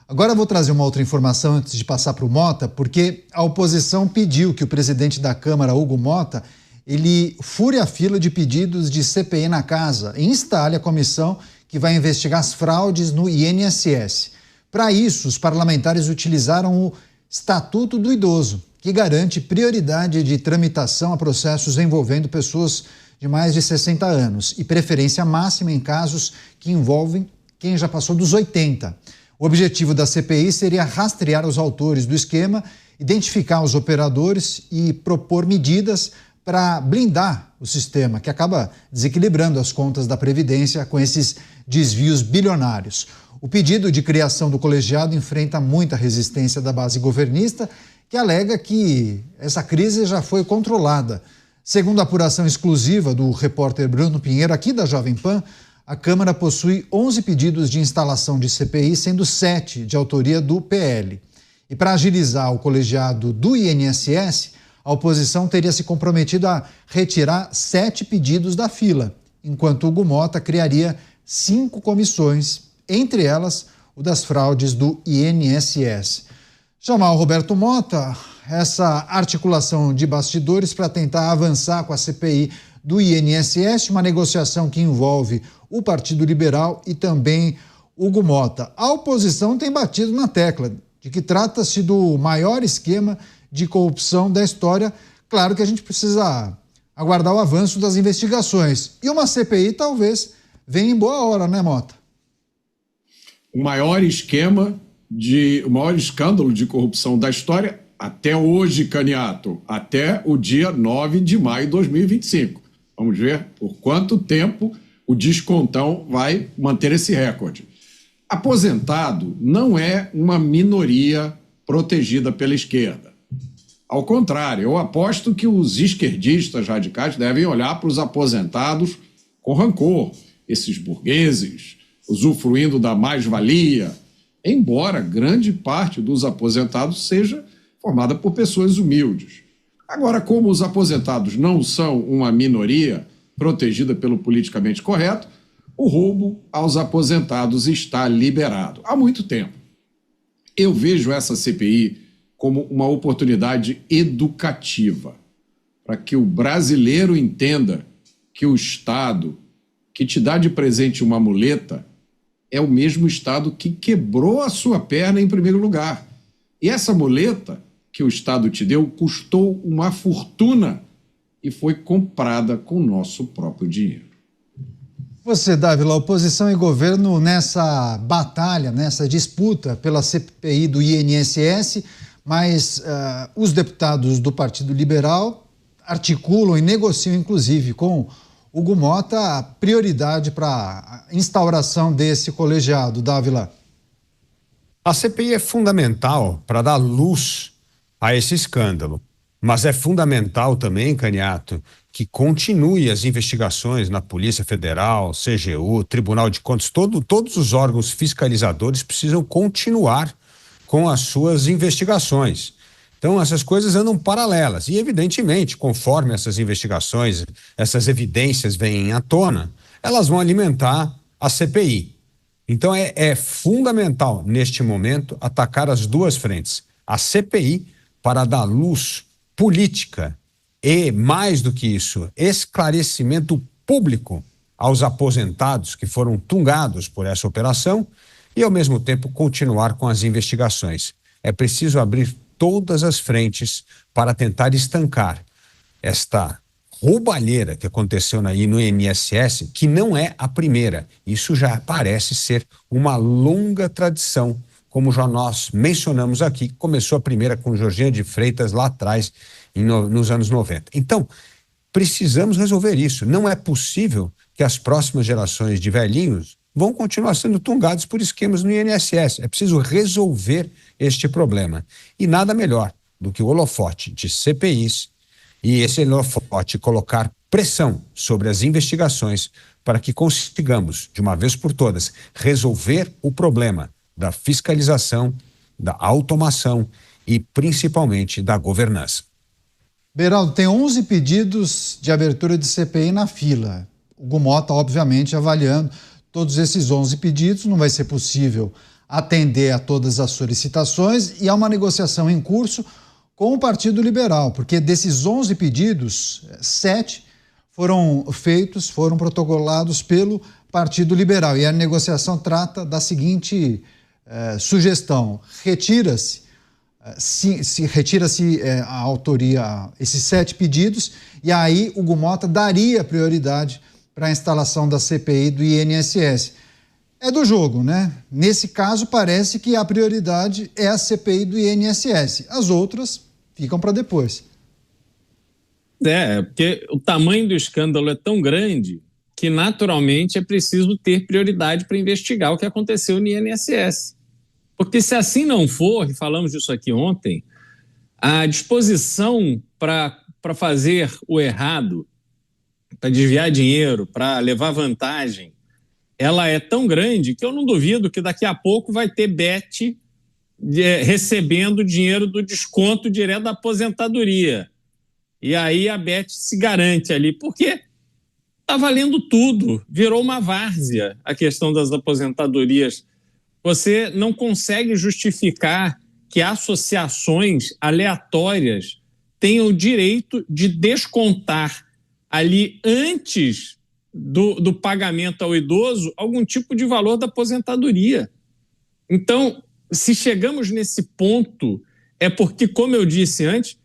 Agora eu vou trazer uma outra informação antes de passar para o Mota, porque a oposição pediu que o presidente da Câmara, Hugo Mota, ele fure a fila de pedidos de CPI na casa e instale a comissão que vai investigar as fraudes no INSS. Para isso, os parlamentares utilizaram o Estatuto do Idoso, que garante prioridade de tramitação a processos envolvendo pessoas de mais de 60 anos e preferência máxima em casos que envolvem quem já passou dos 80. O objetivo da CPI seria rastrear os autores do esquema, identificar os operadores e propor medidas para blindar o sistema, que acaba desequilibrando as contas da Previdência com esses desvios bilionários. O pedido de criação do colegiado enfrenta muita resistência da base governista, que alega que essa crise já foi controlada. Segundo a apuração exclusiva do repórter Bruno Pinheiro, aqui da Jovem Pan, a Câmara possui 11 pedidos de instalação de CPI, sendo 7 de autoria do PL. E para agilizar o colegiado do INSS, a oposição teria se comprometido a retirar 7 pedidos da fila, enquanto Hugo Mota criaria 5 comissões, entre elas o das fraudes do INSS. Chamar o Roberto Mota, essa articulação de bastidores para tentar avançar com a CPI do INSS, uma negociação que envolve o Partido Liberal e também Hugo Mota. A oposição tem batido na tecla de que trata-se do maior esquema de corrupção da história. Claro que a gente precisa aguardar o avanço das investigações. E uma CPI talvez venha em boa hora, né, Mota? O maior escândalo de corrupção da história até hoje, Caniato, até o dia 9 de maio de 2025. Vamos ver por quanto tempo o descontão vai manter esse recorde. Aposentado não é uma minoria protegida pela esquerda. Ao contrário, eu aposto que os esquerdistas radicais devem olhar para os aposentados com rancor, esses burgueses usufruindo da mais-valia, embora grande parte dos aposentados seja formada por pessoas humildes. Agora, como os aposentados não são uma minoria protegida pelo politicamente correto, o roubo aos aposentados está liberado há muito tempo. Eu vejo essa CPI como uma oportunidade educativa para que o brasileiro entenda que o Estado que te dá de presente uma muleta é o mesmo Estado que quebrou a sua perna em primeiro lugar. E essa muleta que o Estado te deu custou uma fortuna e foi comprada com o nosso próprio dinheiro. Você, Dávila, oposição e governo nessa batalha, nessa disputa pela CPI do INSS, mas os deputados do Partido Liberal articulam e negociam, inclusive, com Hugo Mota, a prioridade para a instauração desse colegiado. Dávila. A CPI é fundamental para dar luz a esse escândalo, mas é fundamental também, Caniato, que continue as investigações na Polícia Federal, CGU, Tribunal de Contas, todos os órgãos fiscalizadores precisam continuar com as suas investigações. Então, essas coisas andam paralelas e, evidentemente, conforme essas investigações, essas evidências vêm à tona, elas vão alimentar a CPI. Então, é fundamental, neste momento, atacar as duas frentes. A CPI para dar luz política e, mais do que isso, esclarecimento público aos aposentados que foram tungados por essa operação e, ao mesmo tempo, continuar com as investigações. É preciso abrir todas as frentes para tentar estancar esta roubalheira que aconteceu aí no INSS, que não é a primeira. Isso já parece ser uma longa tradição, como já nós mencionamos aqui, começou a primeira com Georgina de Freitas lá atrás, nos anos 90. Então, precisamos resolver isso. Não é possível que as próximas gerações de velhinhos vão continuar sendo tungados por esquemas no INSS. É preciso resolver este problema. E nada melhor do que o holofote de CPIs e esse holofote colocar pressão sobre as investigações para que consigamos, de uma vez por todas, resolver o problema da fiscalização, da automação e, principalmente, da governança. Beraldo, tem 11 pedidos de abertura de CPI na fila. O Hugo Mota, obviamente, avaliando todos esses 11 pedidos. Não vai ser possível atender a todas as solicitações e há uma negociação em curso com o Partido Liberal, porque desses 11 pedidos, 7 foram protocolados pelo Partido Liberal. E a negociação trata da seguinte sugestão: retira-se a autoria, esses 7 pedidos, e aí Hugo Mota daria prioridade para a instalação da CPI do INSS. É do jogo, né? Nesse caso, parece que a prioridade é a CPI do INSS. As outras ficam para depois. Porque o tamanho do escândalo é tão grande que, naturalmente, é preciso ter prioridade para investigar o que aconteceu no INSS. Porque se assim não for, e falamos disso aqui ontem, a disposição para fazer o errado, para desviar dinheiro, para levar vantagem, ela é tão grande que eu não duvido que daqui a pouco vai ter Bet recebendo dinheiro do desconto direto da aposentadoria. E aí a Bet se garante ali, porque está valendo tudo, virou uma várzea a questão das aposentadorias. Você não consegue justificar que associações aleatórias tenham o direito de descontar ali antes do pagamento ao idoso algum tipo de valor da aposentadoria. Então, se chegamos nesse ponto, é porque, como eu disse antes,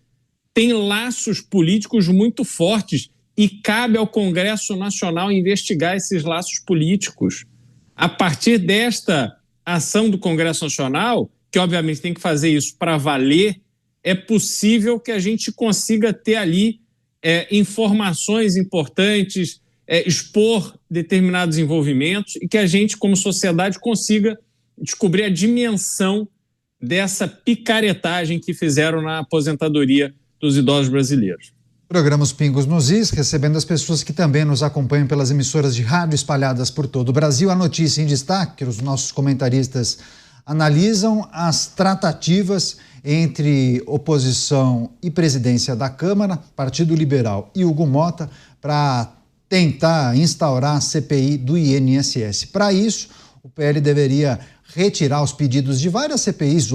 tem laços políticos muito fortes e cabe ao Congresso Nacional investigar esses laços políticos. A partir desta ação do Congresso Nacional, que obviamente tem que fazer isso para valer, é possível que a gente consiga ter ali informações importantes, expor determinados envolvimentos e que a gente, como sociedade, consiga descobrir a dimensão dessa picaretagem que fizeram na aposentadoria dos idosos brasileiros. Programa Os Pingos nos Is, recebendo as pessoas que também nos acompanham pelas emissoras de rádio espalhadas por todo o Brasil. A notícia em destaque, que os nossos comentaristas analisam as tratativas entre oposição e presidência da Câmara, Partido Liberal e Hugo Mota, para tentar instaurar a CPI do INSS. Para isso, o PL deveria retirar os pedidos de várias CPIs,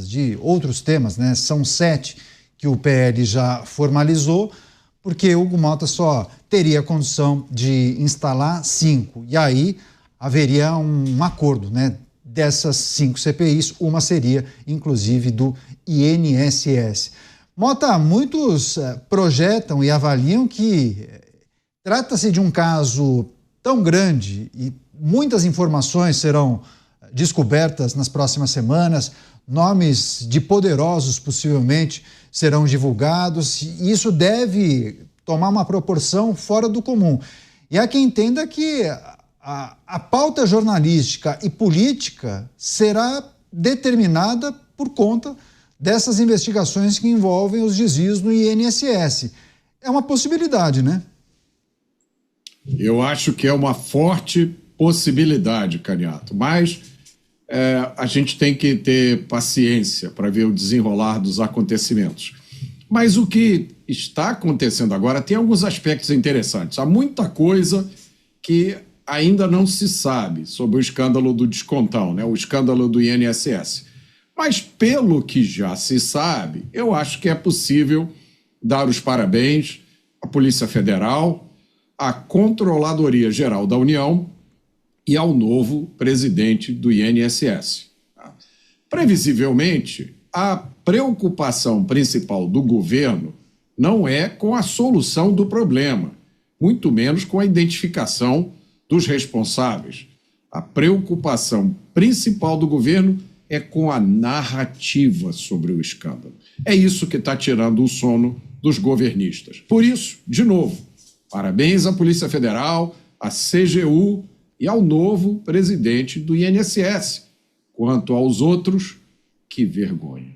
de outros temas, né? São 7 que o PL já formalizou, porque Hugo Mota só teria condição de instalar 5. E aí haveria um acordo, né? Dessas 5 CPIs, uma seria, inclusive, do INSS. Mota, muitos projetam e avaliam que trata-se de um caso tão grande e muitas informações serão descobertas nas próximas semanas, nomes de poderosos possivelmente serão divulgados, e isso deve tomar uma proporção fora do comum. E há quem entenda que a pauta jornalística e política será determinada por conta dessas investigações que envolvem os desvios no INSS. É uma possibilidade, né? Eu acho que é uma forte possibilidade, Caniato, mas a gente tem que ter paciência para ver o desenrolar dos acontecimentos. Mas o que está acontecendo agora tem alguns aspectos interessantes. Há muita coisa que ainda não se sabe sobre o escândalo do descontão, né? O escândalo do INSS. Mas, pelo que já se sabe, eu acho que é possível dar os parabéns à Polícia Federal, à Controladoria Geral da União e ao novo presidente do INSS. Previsivelmente, a preocupação principal do governo não é com a solução do problema, muito menos com a identificação dos responsáveis. A preocupação principal do governo é com a narrativa sobre o escândalo. É isso que está tirando o sono dos governistas. Por isso, de novo, parabéns à Polícia Federal, à CGU e ao novo presidente do INSS. Quanto aos outros, que vergonha.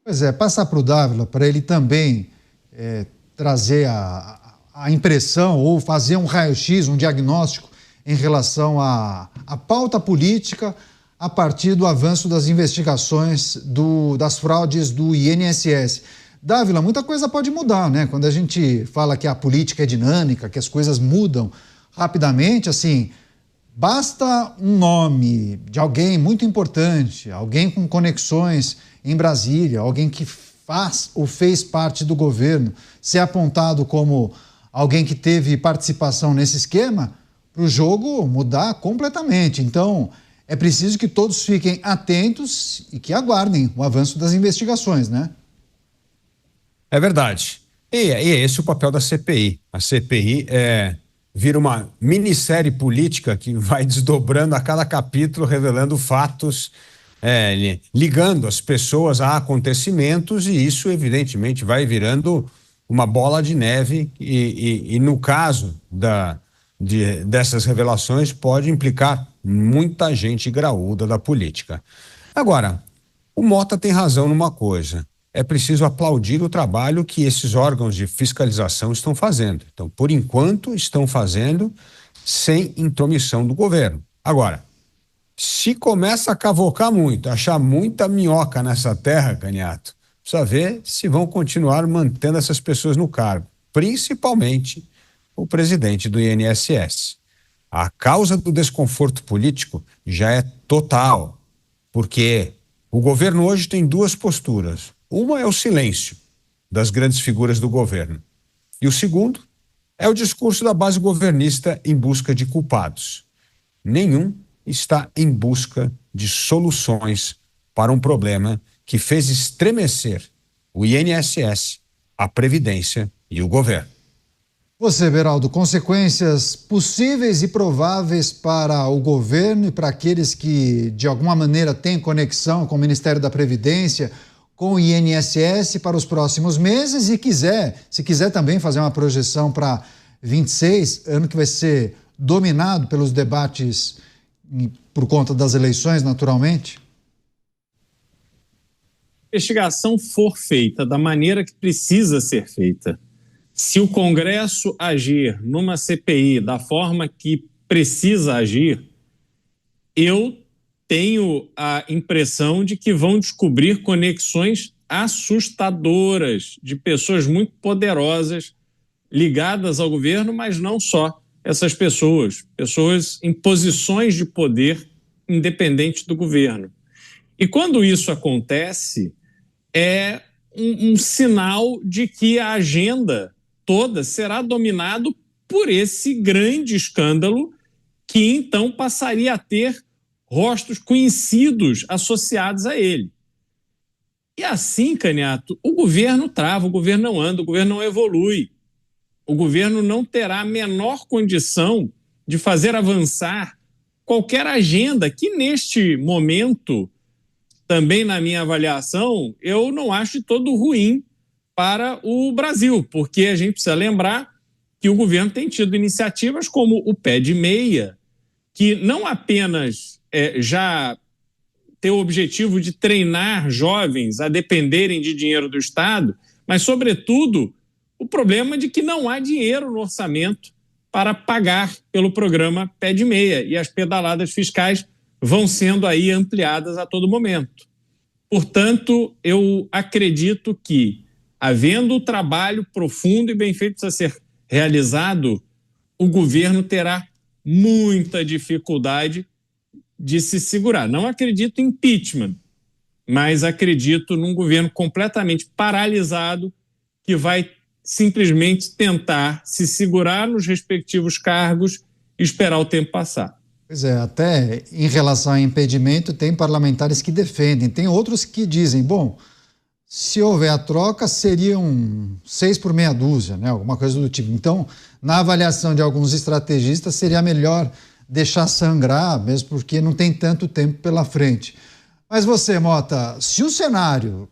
Pois é, passar para o Dávila, para ele também trazer a impressão ou fazer um raio-x, um diagnóstico em relação à pauta política a partir do avanço das investigações das fraudes do INSS. Dávila, muita coisa pode mudar, né? Quando a gente fala que a política é dinâmica, que as coisas mudam rapidamente, assim, Basta um nome de alguém muito importante, alguém com conexões em Brasília, alguém que faz ou fez parte do governo, ser apontado como alguém que teve participação nesse esquema, para o jogo mudar completamente. Então, é preciso que todos fiquem atentos e que aguardem o avanço das investigações, né? É verdade. E é esse o papel da CPI. A CPI vira uma minissérie política que vai desdobrando a cada capítulo, revelando fatos, ligando as pessoas a acontecimentos, e isso, evidentemente, vai virando uma bola de neve e no caso dessas revelações, pode implicar muita gente graúda da política. Agora, o Mota tem razão numa coisa: é preciso aplaudir o trabalho que esses órgãos de fiscalização estão fazendo. Então, por enquanto, estão fazendo sem intromissão do governo. Agora, se começa a cavocar muito, achar muita minhoca nessa terra, Caniato, precisa ver se vão continuar mantendo essas pessoas no cargo, principalmente o presidente do INSS. A causa do desconforto político já é total, porque o governo hoje tem duas posturas. Uma é o silêncio das grandes figuras do governo. E o segundo é o discurso da base governista em busca de culpados. Nenhum está em busca de soluções para um problema que fez estremecer o INSS, a Previdência e o governo. Você, Beraldo, consequências possíveis e prováveis para o governo e para aqueles que, de alguma maneira, têm conexão com o Ministério da Previdência, com o INSS para os próximos meses, e se quiser também fazer uma projeção para 26, ano que vai ser dominado pelos debates por conta das eleições, naturalmente? A investigação for feita da maneira que precisa ser feita, se o Congresso agir numa CPI da forma que precisa agir, eu tenho a impressão de que vão descobrir conexões assustadoras de pessoas muito poderosas ligadas ao governo, mas não só essas pessoas em posições de poder independente do governo. E quando isso acontece, é um sinal de que a agenda toda será dominado por esse grande escândalo, que então passaria a ter rostos conhecidos associados a ele. E assim, Caniato, o governo trava, o governo não anda, o governo não evolui. O governo não terá a menor condição de fazer avançar qualquer agenda que, neste momento, também na minha avaliação, eu não acho de todo ruim para o Brasil, porque a gente precisa lembrar que o governo tem tido iniciativas como o Pé de Meia, que não apenas já tem o objetivo de treinar jovens a dependerem de dinheiro do Estado, mas, sobretudo, o problema de que não há dinheiro no orçamento para pagar pelo programa Pé de Meia, e as pedaladas fiscais vão sendo aí ampliadas a todo momento. Portanto, eu acredito que, havendo o trabalho profundo e bem feito a ser realizado, o governo terá muita dificuldade de se segurar. Não acredito em impeachment, mas acredito num governo completamente paralisado que vai simplesmente tentar se segurar nos respectivos cargos e esperar o tempo passar. Pois é, até em relação a impedimento, tem parlamentares que defendem, tem outros que dizem, bom, se houver a troca, seriam 6 por meia dúzia, né? Alguma coisa do tipo. Então, na avaliação de alguns estrategistas, seria melhor deixar sangrar, mesmo porque não tem tanto tempo pela frente. Mas você, Mota, se o cenário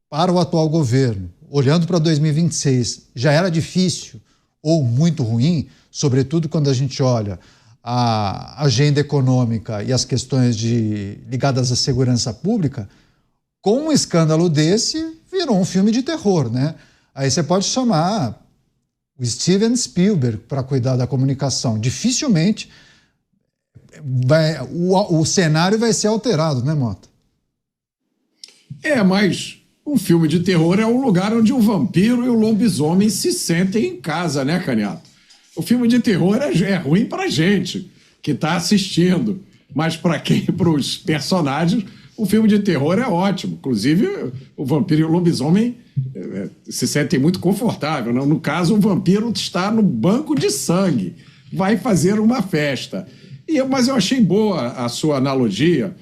para o atual governo, olhando para 2026, já era difícil ou muito ruim, sobretudo quando a gente olha a agenda econômica e as questões ligadas à segurança pública, com um escândalo desse, virou um filme de terror, né? Aí você pode chamar o Steven Spielberg para cuidar da comunicação. Dificilmente o cenário vai ser alterado, né, Mota? Mas um filme de terror é um lugar onde o vampiro e o lobisomem se sentem em casa, né, Caniato? O filme de terror é ruim pra gente. que está assistindo. Mas para os personagens, o filme de terror é ótimo. Inclusive, o vampiro e o lobisomem se sentem muito confortáveis. No caso, o vampiro está no banco de sangue, vai fazer uma festa. Mas eu achei boa a sua analogia,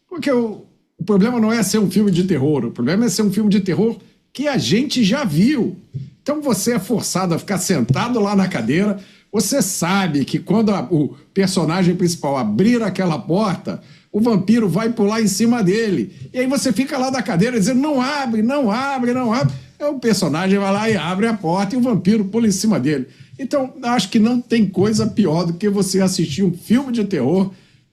porque o problema não é ser um filme de terror, o problema é ser um filme de terror que a gente já viu. Então você é forçado a ficar sentado lá na cadeira, você sabe que quando o personagem principal abrir aquela porta, o vampiro vai pular em cima dele. E aí você fica lá da cadeira dizendo, não abre, não abre, não abre. Aí o personagem vai lá e abre a porta e o vampiro pula em cima dele. Então, acho que não tem coisa pior do que você assistir um filme de terror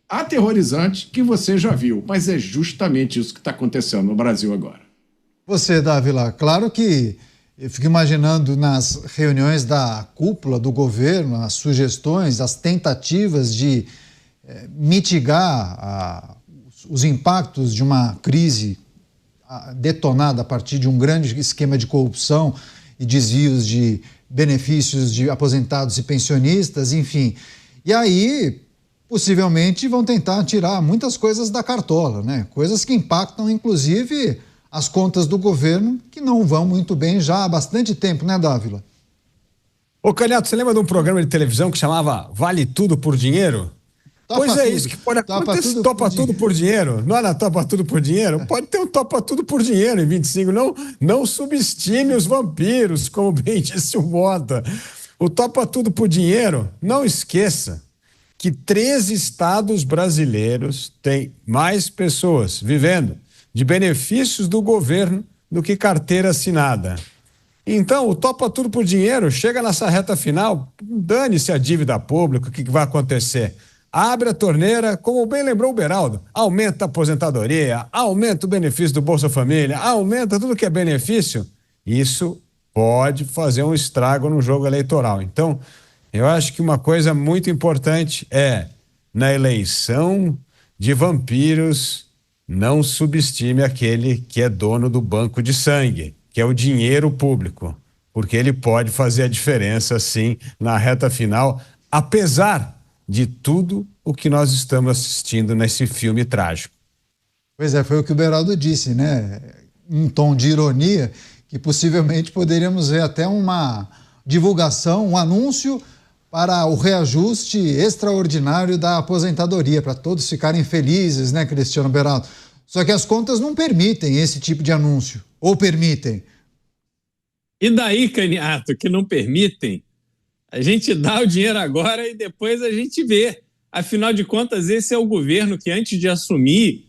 aterrorizante que você já viu. Mas é justamente isso que está acontecendo no Brasil agora. Você, Dávila, claro que eu fico imaginando nas reuniões da cúpula do governo, as sugestões, as tentativas de mitigar os impactos de uma crise detonada a partir de um grande esquema de corrupção e desvios de benefícios de aposentados e pensionistas, enfim. E aí, possivelmente, vão tentar tirar muitas coisas da cartola, né? Coisas que impactam, inclusive, as contas do governo, que não vão muito bem já há bastante tempo, né, Dávila? Ô, Calhato, você lembra de um programa de televisão que chamava Vale Tudo por Dinheiro? Pois é, isso que pode acontecer. Topa tudo por dinheiro. Não era topa tudo por dinheiro? Pode ter um topa tudo por dinheiro em 25. Não subestime os vampiros, como bem disse o Mota. O topa tudo por dinheiro, não esqueça que 13 estados brasileiros têm mais pessoas vivendo de benefícios do governo do que carteira assinada. Então, o topa tudo por dinheiro chega nessa reta final, dane-se a dívida pública, o que vai acontecer? Abre a torneira, como bem lembrou o Beraldo, aumenta a aposentadoria, aumenta o benefício do Bolsa Família, aumenta tudo que é benefício. Isso pode fazer um estrago no jogo eleitoral. Então, eu acho que uma coisa muito importante é, na eleição de vampiros, não subestime aquele que é dono do banco de sangue, que é o dinheiro público, porque ele pode fazer a diferença, sim, na reta final, apesar de tudo o que nós estamos assistindo nesse filme trágico. Pois é, foi o que o Beraldo disse, né? Um tom de ironia, que possivelmente poderíamos ver até uma divulgação, um anúncio para o reajuste extraordinário da aposentadoria, para todos ficarem felizes, né, Cristiano Beraldo? Só que as contas não permitem esse tipo de anúncio, ou permitem? E daí, Caniato, que não permitem? A gente dá o dinheiro agora e depois a gente vê. Afinal de contas, esse é o governo que, antes de assumir,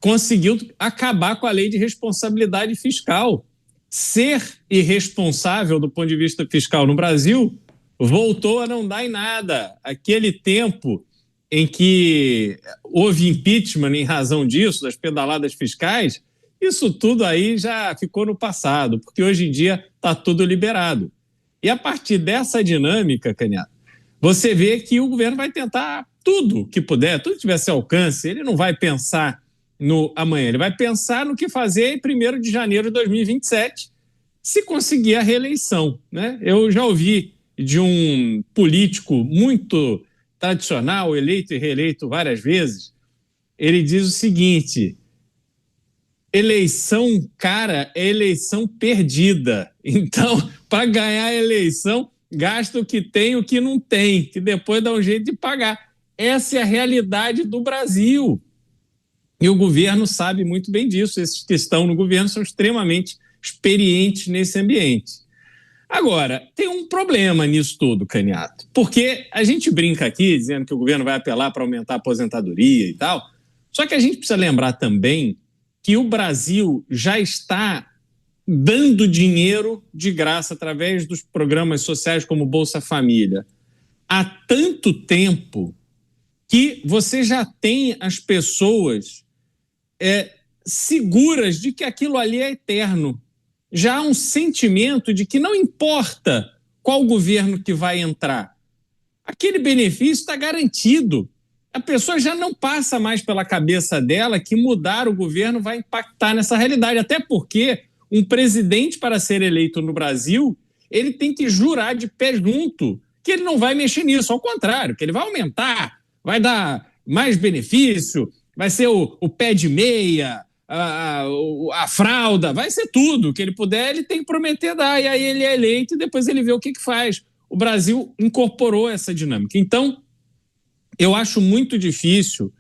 conseguiu acabar com a lei de responsabilidade fiscal. Ser irresponsável do ponto de vista fiscal no Brasil voltou a não dar em nada. Aquele tempo em que houve impeachment em razão disso, das pedaladas fiscais, isso tudo aí já ficou no passado, porque hoje em dia está tudo liberado. E a partir dessa dinâmica, Caniato, você vê que o governo vai tentar tudo que puder, tudo que tiver seu alcance. Ele não vai pensar no amanhã, ele vai pensar no que fazer em 1º de janeiro de 2027, se conseguir a reeleição, né? Eu já ouvi de um político muito tradicional, eleito e reeleito várias vezes, ele diz o seguinte: eleição cara é eleição perdida. Então, para ganhar a eleição, gasta o que tem e o que não tem, que depois dá um jeito de pagar. Essa é a realidade do Brasil. E o governo sabe muito bem disso. Esses que estão no governo são extremamente experientes nesse ambiente. Agora, tem um problema nisso tudo, Caniato, porque a gente brinca aqui dizendo que o governo vai apelar para aumentar a aposentadoria e tal, só que a gente precisa lembrar também que o Brasil já está dando dinheiro de graça através dos programas sociais como Bolsa Família há tanto tempo que você já tem as pessoas seguras de que aquilo ali é eterno. Já há um sentimento de que não importa qual governo que vai entrar, aquele benefício está garantido. A pessoa já não passa mais pela cabeça dela que mudar o governo vai impactar nessa realidade, até porque um presidente, para ser eleito no Brasil, ele tem que jurar de pé junto que ele não vai mexer nisso, ao contrário, que ele vai aumentar vai dar mais benefício, vai ser o pé de meia, a fralda, vai ser tudo que ele puder, ele tem que prometer dar, e aí ele é eleito e depois ele vê o que faz. O Brasil incorporou essa dinâmica. Então, eu acho muito difícil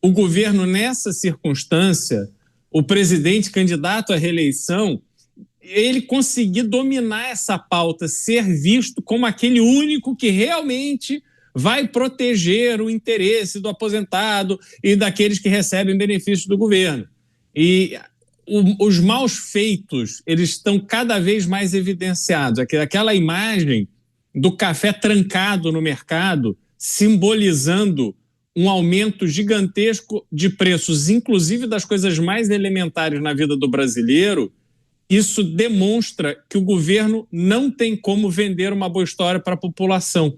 o governo, nessa circunstância, o presidente candidato à reeleição, ele conseguir dominar essa pauta, ser visto como aquele único que realmente vai proteger o interesse do aposentado e daqueles que recebem benefícios do governo. E os maus feitos, eles estão cada vez mais evidenciados. Aquela imagem do café trancado no mercado, simbolizando um aumento gigantesco de preços, inclusive das coisas mais elementares na vida do brasileiro, isso demonstra que o governo não tem como vender uma boa história para a população.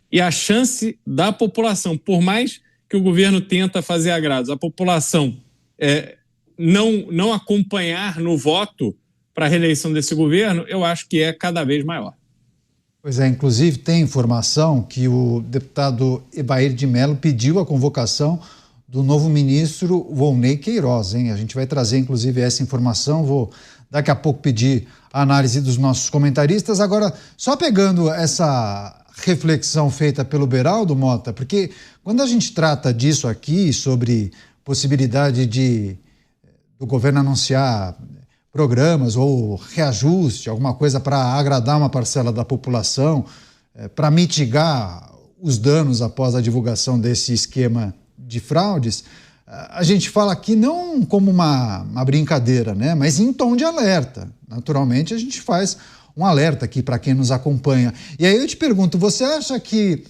E a chance da população, por mais que o governo tenta fazer agrados, a população não acompanhar no voto para a reeleição desse governo, eu acho que é cada vez maior. Pois é, inclusive tem informação que o deputado Ebair de Mello pediu a convocação do novo ministro Volney Queiroz, hein? A gente vai trazer, inclusive, essa informação, vou daqui a pouco pedir a análise dos nossos comentaristas. Agora, só pegando essa reflexão feita pelo Beraldo Mota, porque quando a gente trata disso aqui, sobre possibilidade do governo anunciar programas ou reajuste, alguma coisa para agradar uma parcela da população, para mitigar os danos após a divulgação desse esquema de fraudes, a gente fala aqui não como uma brincadeira, né? Mas em tom de alerta. Naturalmente, a gente faz um alerta aqui para quem nos acompanha. E aí eu te pergunto, você acha que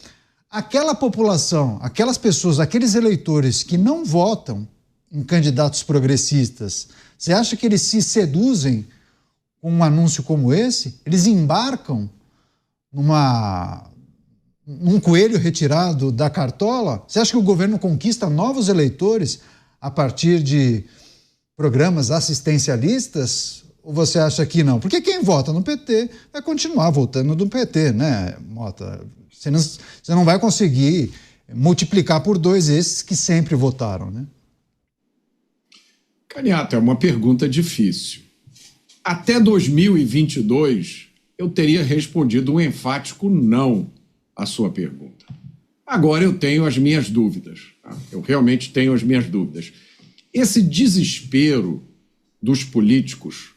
aquela população, aquelas pessoas, aqueles eleitores que não votam em candidatos progressistas, você acha que eles se seduzem com um anúncio como esse? Eles embarcam num coelho retirado da cartola? Você acha que o governo conquista novos eleitores a partir de programas assistencialistas? Ou você acha que não? Porque quem vota no PT vai continuar votando no PT, né, Mota? Você não vai conseguir multiplicar por 2 esses que sempre votaram, né? Caniato, é uma pergunta difícil. Até 2022, eu teria respondido um enfático não à sua pergunta. Agora eu tenho as minhas dúvidas. Tá? Eu realmente tenho as minhas dúvidas. Esse desespero dos políticos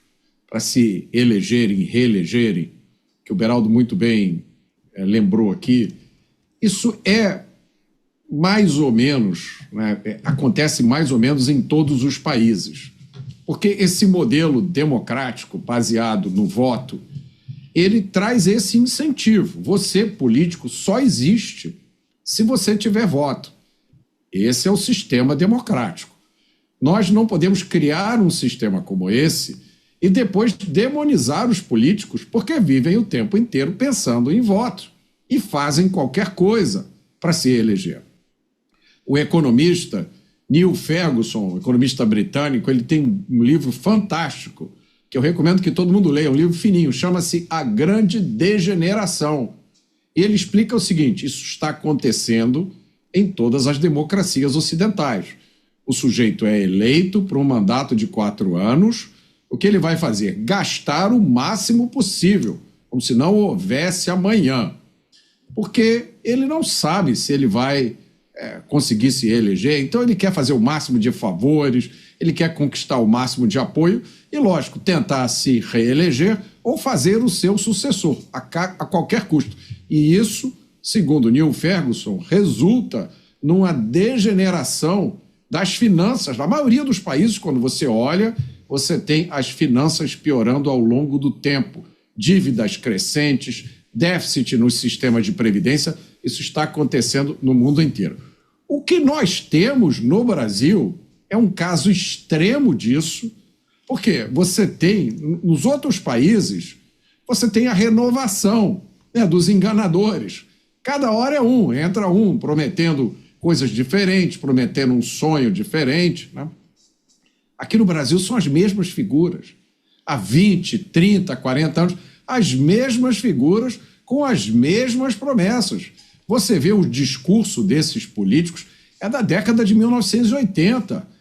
para se elegerem e reelegerem, que o Beraldo muito bem lembrou aqui, isso é mais ou menos, né, acontece mais ou menos em todos os países. Porque esse modelo democrático baseado no voto, ele traz esse incentivo. Você, político, só existe se você tiver voto. Esse é o sistema democrático. Nós não podemos criar um sistema como esse e depois demonizar os políticos porque vivem o tempo inteiro pensando em voto e fazem qualquer coisa para se eleger. O economista Neil Ferguson, economista britânico, ele tem um livro fantástico que eu recomendo que todo mundo leia, um livro fininho, chama-se A Grande Degeneração. E ele explica o seguinte: isso está acontecendo em todas as democracias ocidentais. O sujeito é eleito por um mandato de 4 anos. O que ele vai fazer? Gastar o máximo possível, como se não houvesse amanhã. Porque ele não sabe se ele vai conseguir se reeleger, então ele quer fazer o máximo de favores, ele quer conquistar o máximo de apoio e, lógico, tentar se reeleger ou fazer o seu sucessor a qualquer custo. E isso, segundo Neil Ferguson, resulta numa degeneração das finanças. Na maioria dos países, quando você olha, você tem as finanças piorando ao longo do tempo, dívidas crescentes, déficit nos sistemas de previdência. Isso está acontecendo no mundo inteiro. O que nós temos no Brasil é um caso extremo disso, porque você tem, nos outros países, você tem a renovação, né, dos enganadores. Cada hora é um, entra um prometendo coisas diferentes, prometendo um sonho diferente, né? Aqui no Brasil são as mesmas figuras. Há 20, 30, 40 anos, as mesmas figuras com as mesmas promessas. Você vê o discurso desses políticos, é da década de 1980.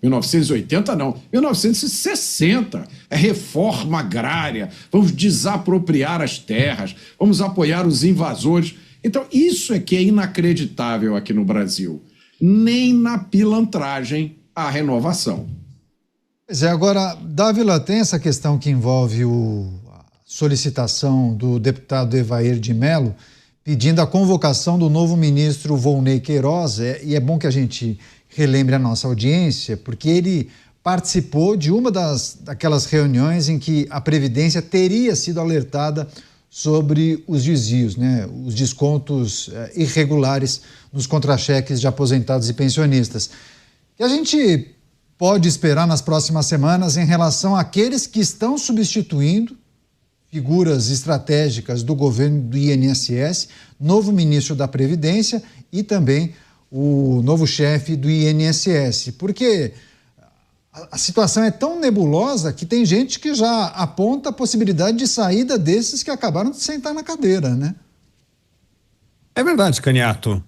1980 não, 1960. É reforma agrária, vamos desapropriar as terras, vamos apoiar os invasores. Então, isso é que é inacreditável aqui no Brasil. Nem na pilantragem há renovação. Pois é, agora, Dávila, tem essa questão que envolve a solicitação do deputado Evair de Mello pedindo a convocação do novo ministro Volney Queiroz, e é bom que a gente relembre a nossa audiência, porque ele participou de uma daquelas reuniões em que a Previdência teria sido alertada sobre os desvios, né, os descontos irregulares nos contra-cheques de aposentados e pensionistas. E a gente pode esperar nas próximas semanas em relação àqueles que estão substituindo figuras estratégicas do governo do INSS, novo ministro da Previdência e também o novo chefe do INSS, porque a situação é tão nebulosa que tem gente que já aponta a possibilidade de saída desses que acabaram de sentar na cadeira, né? É verdade, Scaniato.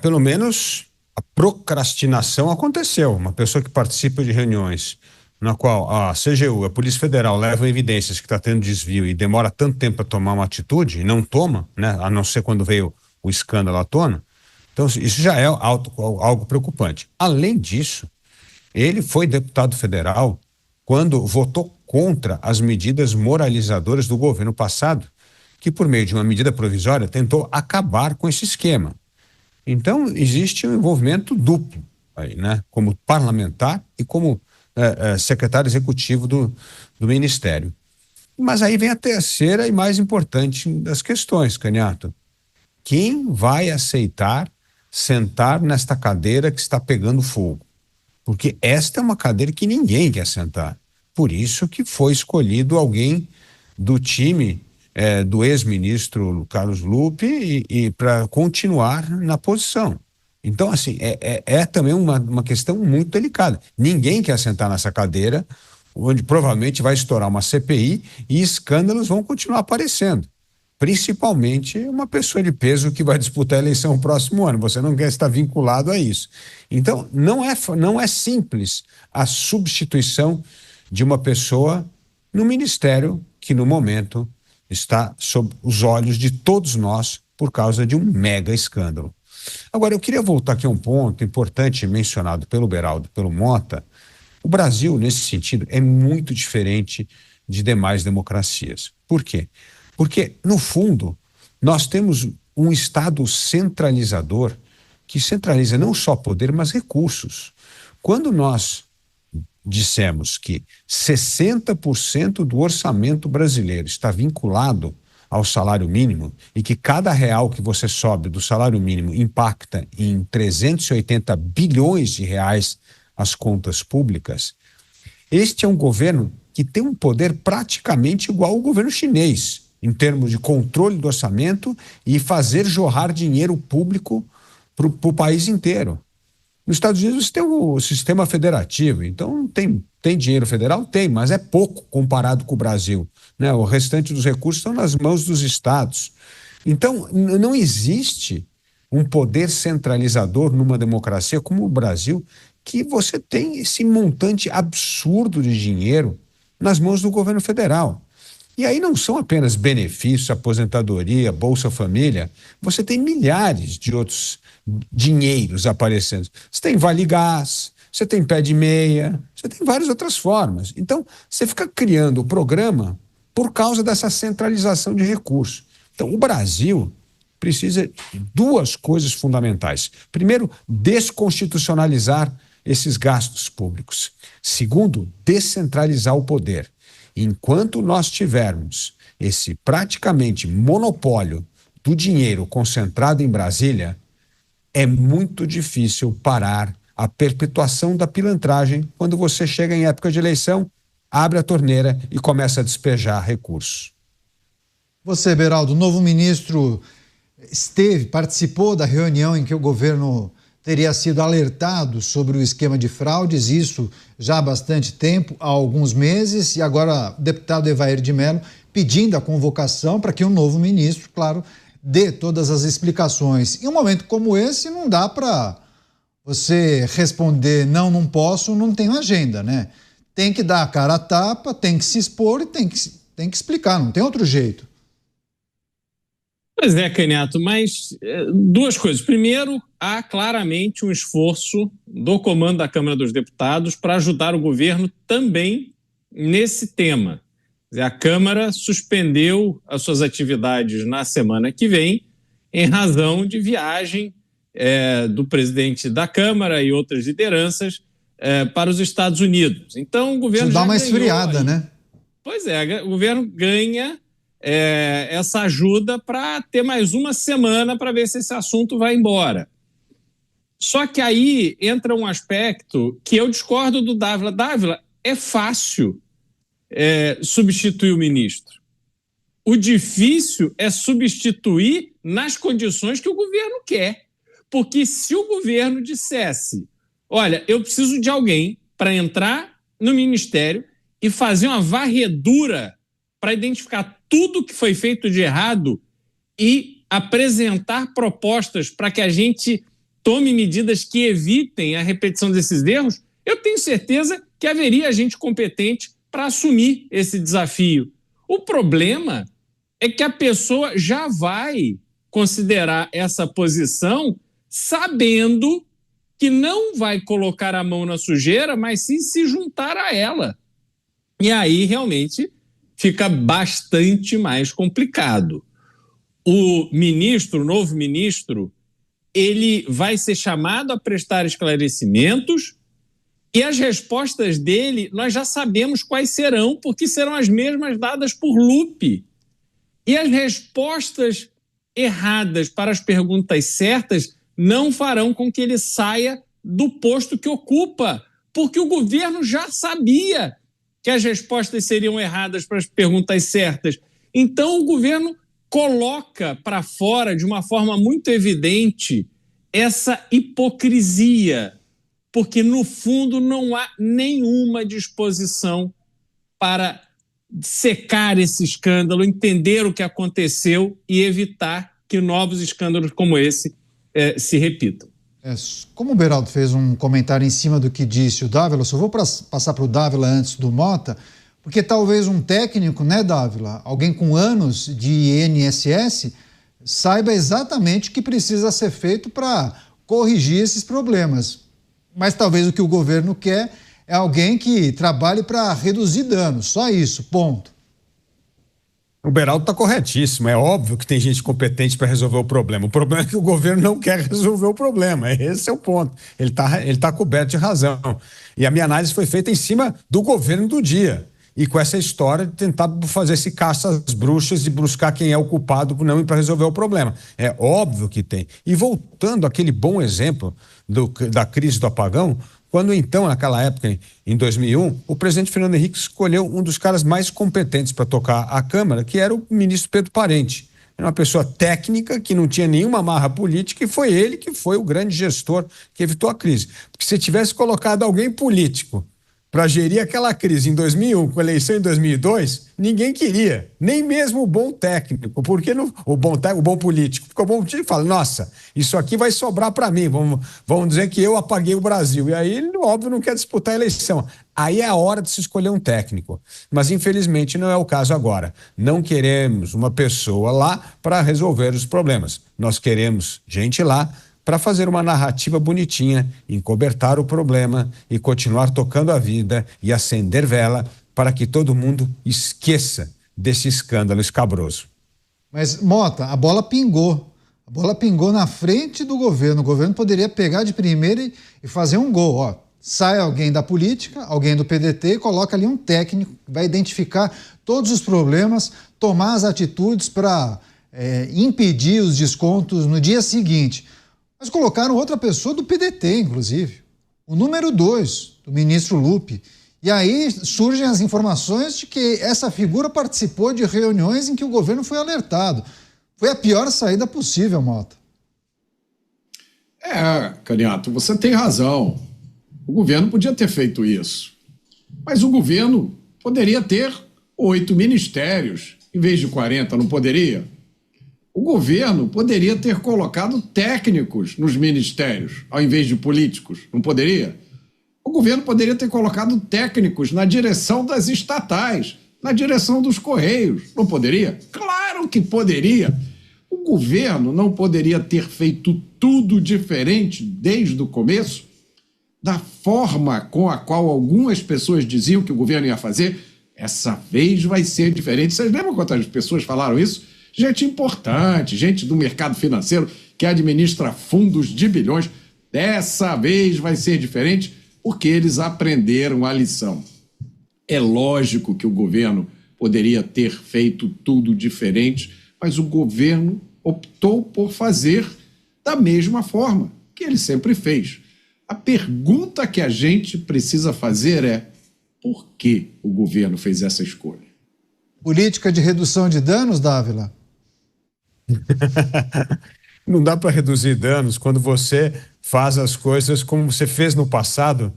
Pelo menos a procrastinação aconteceu. Uma pessoa que participa de reuniões na qual a CGU, a Polícia Federal, leva evidências que está tendo desvio e demora tanto tempo para tomar uma atitude, e não toma, né? A não ser quando veio o escândalo à tona. Então, isso já é algo preocupante. Além disso, ele foi deputado federal quando votou contra as medidas moralizadoras do governo passado, que por meio de uma medida provisória tentou acabar com esse esquema. Então, existe um envolvimento duplo aí, né? Como parlamentar e como secretário executivo do Ministério. Mas aí vem a terceira e mais importante das questões, Scaniato. Quem vai aceitar sentar nesta cadeira que está pegando fogo? Porque esta é uma cadeira que ninguém quer sentar. Por isso que foi escolhido alguém do time do ex-ministro Carlos Lupe e para continuar na posição. Então, assim, é também uma questão muito delicada. Ninguém quer sentar nessa cadeira, onde provavelmente vai estourar uma CPI e escândalos vão continuar aparecendo. Principalmente uma pessoa de peso que vai disputar a eleição no próximo ano. Você não quer estar vinculado a isso. Então, não é simples a substituição de uma pessoa no ministério que, no momento, está sob os olhos de todos nós por causa de um mega escândalo. Agora, eu queria voltar aqui a um ponto importante mencionado pelo Beraldo, pelo Mota. O Brasil, nesse sentido, é muito diferente de demais democracias. Por quê? Porque, no fundo, nós temos um Estado centralizador que centraliza não só poder, mas recursos. Quando nós dissemos que 60% do orçamento brasileiro está vinculado ao salário mínimo e que cada real que você sobe do salário mínimo impacta em 380 bilhões de reais as contas públicas, este é um governo que tem um poder praticamente igual ao governo chinês, em termos de controle do orçamento e fazer jorrar dinheiro público para o país inteiro. Nos Estados Unidos tem o sistema federativo, então tem dinheiro federal? Tem, mas é pouco comparado com o Brasil, né? O restante dos recursos estão nas mãos dos estados. Então, não existe um poder centralizador numa democracia como o Brasil, que você tem esse montante absurdo de dinheiro nas mãos do governo federal. E aí não são apenas benefícios, aposentadoria, Bolsa Família, você tem milhares de outros dinheiros aparecendo. Você tem Vale Gás, você tem pé de meia, você tem várias outras formas. Então, você fica criando o programa por causa dessa centralização de recursos. Então, o Brasil precisa de duas coisas fundamentais. Primeiro, desconstitucionalizar esses gastos públicos. Segundo, descentralizar o poder. Enquanto nós tivermos esse praticamente monopólio do dinheiro concentrado em Brasília, é muito difícil parar a perpetuação da pilantragem quando você chega em época de eleição, abre a torneira e começa a despejar recursos. Você, Beraldo, o novo ministro participou da reunião em que o governo teria sido alertado sobre o esquema de fraudes, isso já há bastante tempo, há alguns meses, e agora o deputado Evair de Mello pedindo a convocação para que o novo ministro, claro, dê todas as explicações. Em um momento como esse, não dá para você responder não posso, não tenho agenda, né? Tem que dar a cara a tapa, tem que se expor e tem que explicar, não tem outro jeito. Pois é, Canhato, mas duas coisas. Primeiro, há claramente um esforço do comando da Câmara dos Deputados para ajudar o governo também nesse tema. A Câmara suspendeu as suas atividades na semana que vem em razão de viagem do presidente da Câmara e outras lideranças para os Estados Unidos. Então, o governo já dá uma esfriada, né? Pois é, o governo ganha essa ajuda para ter mais uma semana para ver se esse assunto vai embora. Só que aí entra um aspecto que eu discordo do Dávila. Dávila, é fácil substituir o ministro. O difícil é substituir nas condições que o governo quer. Porque se o governo dissesse, olha, eu preciso de alguém para entrar no ministério e fazer uma varredura para identificar tudo que foi feito de errado e apresentar propostas para que a gente tome medidas que evitem a repetição desses erros, eu tenho certeza que haveria gente competente para assumir esse desafio. O problema é que a pessoa já vai considerar essa posição sabendo que não vai colocar a mão na sujeira, mas sim se juntar a ela. E aí, realmente, fica bastante mais complicado. O novo ministro, ele vai ser chamado a prestar esclarecimentos e as respostas dele nós já sabemos quais serão, porque serão as mesmas dadas por Lupe. E as respostas erradas para as perguntas certas não farão com que ele saia do posto que ocupa, porque o governo já sabia que as respostas seriam erradas para as perguntas certas. Então, o governo coloca para fora, de uma forma muito evidente, essa hipocrisia, porque, no fundo, não há nenhuma disposição para secar esse escândalo, entender o que aconteceu e evitar que novos escândalos como esse se repitam. Como o Beraldo fez um comentário em cima do que disse o Dávila, eu só vou passar para o Dávila antes do Mota, porque talvez um técnico, né, Dávila, alguém com anos de INSS, saiba exatamente o que precisa ser feito para corrigir esses problemas. Mas talvez o que o governo quer é alguém que trabalhe para reduzir danos, só isso, ponto. O Beraldo está corretíssimo, é óbvio que tem gente competente para resolver o problema. O problema é que o governo não quer resolver o problema, esse é o ponto. Ele tá coberto de razão. E a minha análise foi feita em cima do governo do dia. E com essa história de tentar fazer esse caça às bruxas e buscar quem é o culpado por não ir para resolver o problema. É óbvio que tem. E voltando àquele bom exemplo da crise do apagão, quando então, naquela época, em 2001, o presidente Fernando Henrique escolheu um dos caras mais competentes para tocar a Câmara, que era o ministro Pedro Parente. Era uma pessoa técnica, que não tinha nenhuma marra política, e foi ele que foi o grande gestor que evitou a crise. Porque se tivesse colocado alguém político para gerir aquela crise em 2001, com a eleição em 2002, ninguém queria, nem mesmo o bom técnico, porque o bom político. Ficou bom político e fala, nossa, isso aqui vai sobrar para mim, vamos dizer que eu apaguei o Brasil. E aí ele, óbvio, não quer disputar a eleição. Aí é a hora de se escolher um técnico. Mas, infelizmente, não é o caso agora. Não queremos uma pessoa lá para resolver os problemas. Nós queremos gente lá para fazer uma narrativa bonitinha, encobertar o problema e continuar tocando a vida e acender vela para que todo mundo esqueça desse escândalo escabroso. Mas, Mota, a bola pingou. A bola pingou na frente do governo. O governo poderia pegar de primeira e fazer um gol. Ó, sai alguém da política, alguém do PDT e coloca ali um técnico que vai identificar todos os problemas, tomar as atitudes para impedir os descontos no dia seguinte. Mas colocaram outra pessoa do PDT, inclusive, o número 2 do ministro Lupe. E aí surgem as informações de que essa figura participou de reuniões em que o governo foi alertado. Foi a pior saída possível, Mota. Canhato, você tem razão. O governo podia ter feito isso. Mas o governo poderia ter 8 ministérios, em vez de 40, não poderia? O governo poderia ter colocado técnicos nos ministérios, ao invés de políticos. Não poderia? O governo poderia ter colocado técnicos na direção das estatais, na direção dos Correios. Não poderia? Claro que poderia. O governo não poderia ter feito tudo diferente desde o começo? Da forma com a qual algumas pessoas diziam que o governo ia fazer, essa vez vai ser diferente. Vocês lembram quantas pessoas falaram isso? Gente importante, gente do mercado financeiro que administra fundos de bilhões. Dessa vez vai ser diferente porque eles aprenderam a lição. É lógico que o governo poderia ter feito tudo diferente, mas o governo optou por fazer da mesma forma que ele sempre fez. A pergunta que a gente precisa fazer é: por que o governo fez essa escolha? Política de redução de danos, Dávila? Não dá para reduzir danos quando você faz as coisas como você fez no passado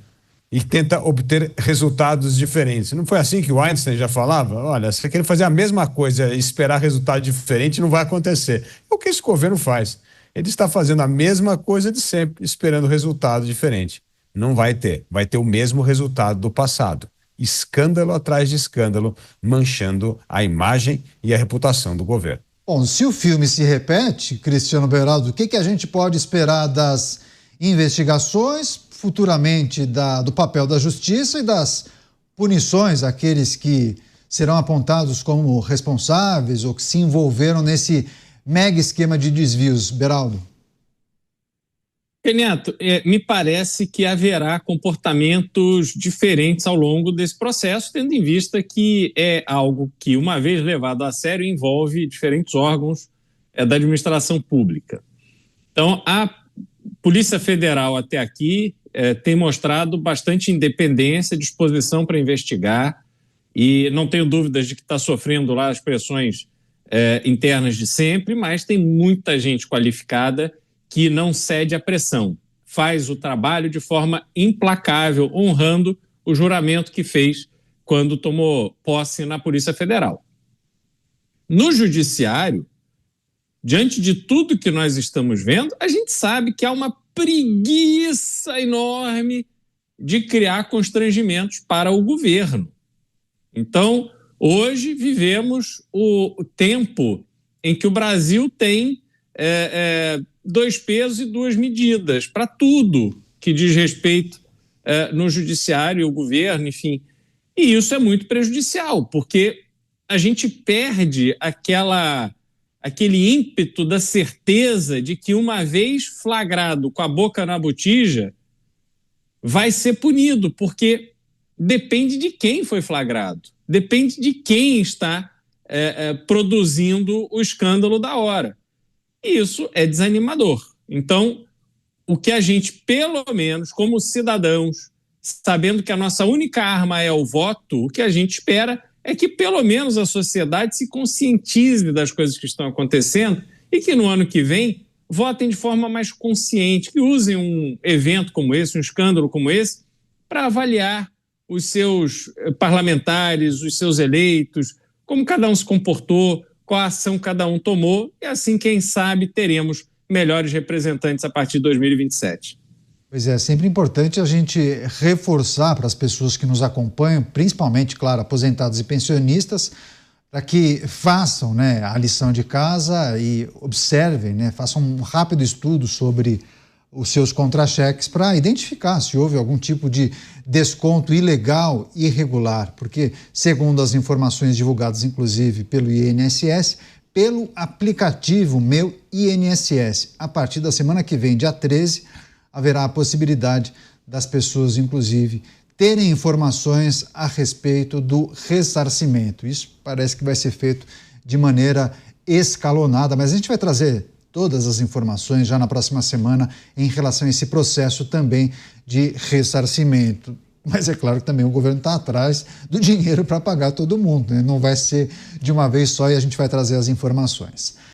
e tenta obter resultados diferentes. Não foi assim que o Einstein já falava? Olha, se você quer fazer a mesma coisa e esperar resultado diferente, não vai acontecer. É o que esse governo faz. Ele está fazendo a mesma coisa de sempre, esperando resultado diferente. Não vai ter. Vai ter o mesmo resultado do passado. Escândalo atrás de escândalo, manchando a imagem e a reputação do governo. Bom, se o filme se repete, Cristiano Beraldo, o que a gente pode esperar das investigações, futuramente do papel da justiça e das punições àqueles que serão apontados como responsáveis ou que se envolveram nesse mega esquema de desvios, Beraldo? Neto, me parece que haverá comportamentos diferentes ao longo desse processo, tendo em vista que é algo que, uma vez levado a sério, envolve diferentes órgãos da administração pública. Então, a Polícia Federal até aqui tem mostrado bastante independência, disposição para investigar, e não tenho dúvidas de que está sofrendo lá as pressões internas de sempre, mas tem muita gente qualificada que não cede à pressão, faz o trabalho de forma implacável, honrando o juramento que fez quando tomou posse na Polícia Federal. No Judiciário, diante de tudo que nós estamos vendo, a gente sabe que há uma preguiça enorme de criar constrangimentos para o governo. Então, hoje vivemos o tempo em que o Brasil tem dois pesos e duas medidas para tudo que diz respeito no judiciário e o governo, enfim. E isso é muito prejudicial, porque a gente perde aquele ímpeto da certeza de que, uma vez flagrado com a boca na botija, vai ser punido, porque depende de quem foi flagrado, depende de quem está produzindo o escândalo da hora. Isso é desanimador. Então, o que a gente, pelo menos, como cidadãos, sabendo que a nossa única arma é o voto, o que a gente espera é que, pelo menos, a sociedade se conscientize das coisas que estão acontecendo e que, no ano que vem, votem de forma mais consciente, que usem um evento como esse, um escândalo como esse, para avaliar os seus parlamentares, os seus eleitos, como cada um se comportou, qual ação cada um tomou, e assim, quem sabe, teremos melhores representantes a partir de 2027. Pois é, sempre importante a gente reforçar para as pessoas que nos acompanham, principalmente, claro, aposentados e pensionistas, para que façam, né, a lição de casa e observem, né, façam um rápido estudo sobre os seus contra-cheques para identificar se houve algum tipo de desconto ilegal, irregular, porque, segundo as informações divulgadas, inclusive, pelo INSS, pelo aplicativo Meu INSS, a partir da semana que vem, dia 13, haverá a possibilidade das pessoas, inclusive, terem informações a respeito do ressarcimento. Isso parece que vai ser feito de maneira escalonada, mas a gente vai trazer todas as informações já na próxima semana em relação a esse processo também de ressarcimento. Mas é claro que também o governo está atrás do dinheiro para pagar todo mundo, né? Não vai ser de uma vez só, e a gente vai trazer as informações.